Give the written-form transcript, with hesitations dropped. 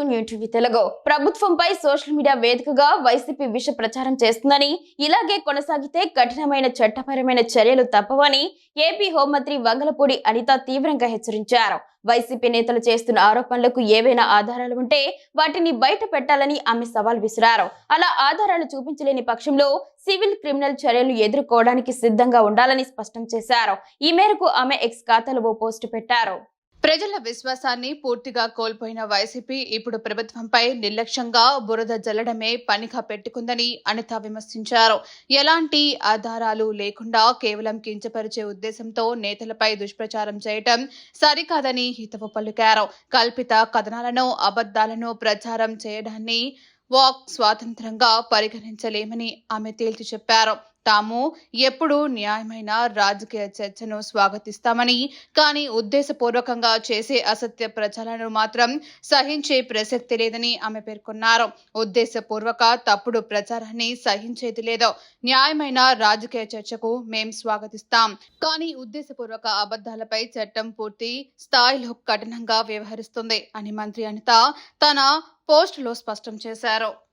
New TV Telugu. ప్రభుత్వంపై social media వేదికగా YCP విష ప్రచారం చేస్తుందని, ఇలాగే కొనసాగితే కఠినమైన చట్టపరమైన చర్యలు తప్పవని ఏపీ హోంమంత్రి వంగలపూడి అనిత తీవ్రంగా హెచ్చరించారు. వైసీపీ నేతలు చేస్తున్న ఆరోపణలకు ఏవైనా ఆధారాలు ఉంటే వాటిని బయట పెట్టాలని ఆమె సవాల్ విసిరారు. అలా ఆధారాలు చూపించలేని పక్షంలో సివిల్ క్రిమినల్ చర్యలు ఎదుర్కోవడానికి సిద్ధంగా ఉండాలని స్పష్టం చేశారు. ఈ మేరకు ఆమె ఎక్స్ ఖాతాలో ఓ పోస్టు పెట్టారు. ప్రజల విశ్వాసాన్ని పూర్తిగా కోల్పోయిన వైసీపీ ఇప్పుడు ప్రభుత్వంపై నిర్లక్ష్యంగా బురద జల్లడమే పనిగా పెట్టుకుందని అనిత విమర్శించారు. ఎలాంటి ఆధారాలు లేకుండా కేవలం కించపరిచే ఉద్దేశంతో నేతలపై దుష్ప్రచారం చేయటం సరికాదని హితవు పలికారు. కల్పిత కథనాలను, అబద్దాలను ప్రచారం చేయడాన్ని వాక్ స్వాతంత్రంగా పరిగణించలేమని ఆమె తేల్చి చెప్పారు. తాము ఎప్పుడూ న్యాయమైన రాజకీయ చర్చను స్వాగతిస్తామని, కానీ ఉద్దేశపూర్వకంగా చేసే అసత్య ప్రచారాలను మాత్రం సహించే ప్రసక్తి లేదని ఆమె పేర్కొన్నారు. ఉద్దేశపూర్వక తప్పుడు ప్రచారాన్ని సహించేది లేదో. న్యాయమైన రాజకీయ చర్చకు మేం స్వాగతిస్తాం, కానీ ఉద్దేశపూర్వక అబద్దాలపై చట్టం పూర్తి స్థాయిలో కఠినంగా వ్యవహరిస్తుంది అని మంత్రి అనిత తన పోస్టులో స్పష్టం చేశారు.